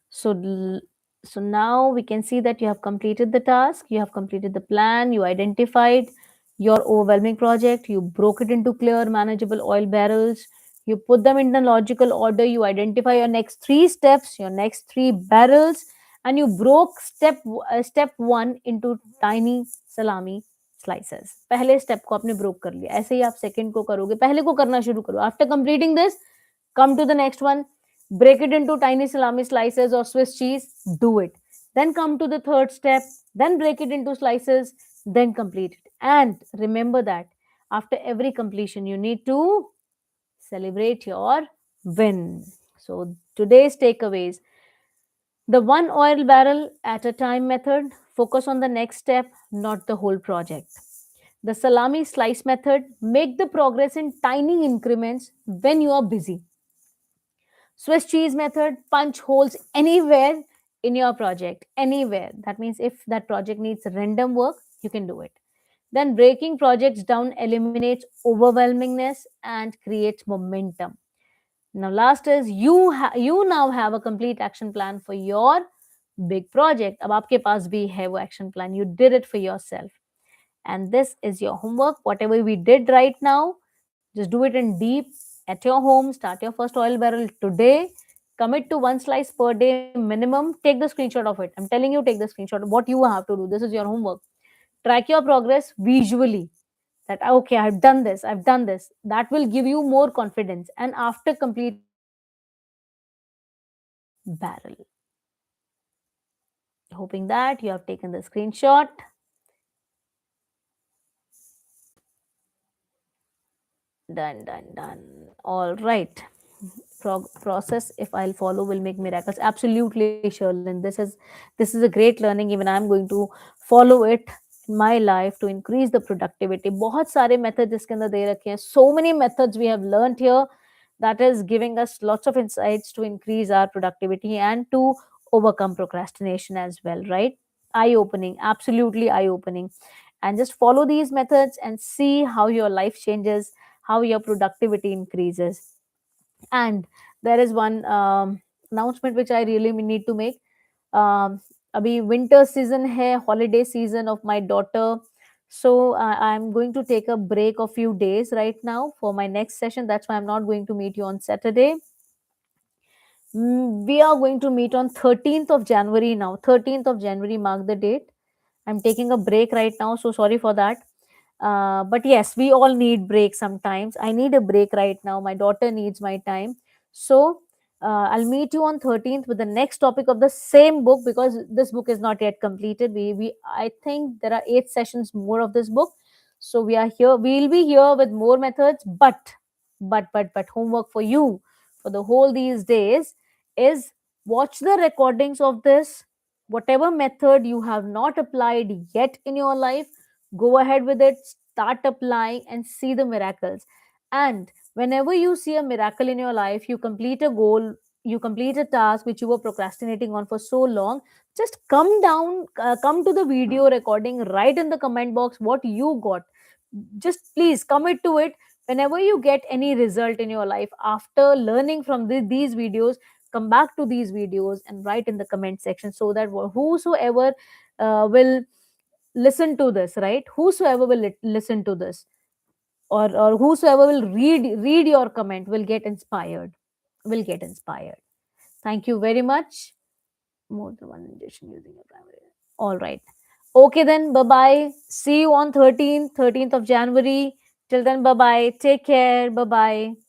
So now we can see that you have completed the task, you have completed the plan, you identified your overwhelming project, you broke it into clear, manageable oil barrels, you put them in the logical order, you identify your next 3 steps, your next 3 barrels, and you broke step 1 into tiny salami slices. पहले step को आपने broke कर लिया. ऐसे ही आप second को करोगे. पहले को करना शुरू करो. After completing this, come to the next one. Break it into tiny salami slices or Swiss cheese. Do it. Then come to the third step. Then break it into slices. Then complete it. And remember that after every completion, you need to celebrate your win. So today's takeaways: the one oil barrel at a time method. Focus on the next step, not the whole project. The salami slice method. Make the progress in tiny increments when you are busy. Swiss cheese method, punch holes anywhere in your project, anywhere. That means if that project needs random work, you can do it. Then breaking projects down eliminates overwhelmingness and creates momentum. Now, last is you now have a complete action plan for your big project, अब आपके पास भी है वो action plan, you did it for yourself, and this is your homework, whatever we did right now, just do it in deep at your home. Start your first oil barrel today. Commit to one slice per day minimum. Take the screenshot of it. I'm telling you, take the screenshot of what you have to do. This is your homework. Track your progress visually. That okay, I've done this. I've done this. That will give you more confidence. And after completing barrel, hoping that you have taken the screenshot. Done, done, done. All right. Process, if I'll follow, will make miracles. Absolutely, Sherlyn. This is a great learning. Even I'm going to follow it in my life to increase the productivity. बहुत सारे methods इसके अंदर दे रखे हैं. So many methods we have learned here, that is giving us lots of insights to increase our productivity and to overcome procrastination as well, right? Eye opening, absolutely eye opening. And just follow these methods and see how your life changes, how your productivity increases. And there is one announcement which I really need to make. Abhi winter season hai, holiday season of my daughter, so I'm going to take a break of few days right now for my next session. That's why I'm not going to meet you on Saturday. We are going to meet on 13th of January now. 13th of January, mark the date. I'm taking a break right now, so sorry for that. But yes, we all need breaks sometimes. I need a break right now. My daughter needs my time. So I'll meet you on 13th with the next topic of the same book, because this book is not yet completed. We I think there are 8 sessions more of this book. So we are here. We'll be here with more methods, but homework for you for the whole these days is watch the recordings of this. Whatever method you have not applied yet in your life, go ahead with it, start applying and see the miracles. And whenever you see a miracle in your life, you complete a goal, you complete a task which you were procrastinating on for so long, just come down, come to the video recording, write in the comment box what you got. Just please commit to it. Whenever you get any result in your life after learning from these videos, come back to these videos and write in the comment section, so that whosoever will listen to this, right, whosoever will listen to this, or whosoever will read your comment will get inspired, will get inspired. Thank you very much. More than one injection using your primary. All right. Okay then, bye bye. See you on 13th of January. Till then, bye bye. Take care. Bye bye.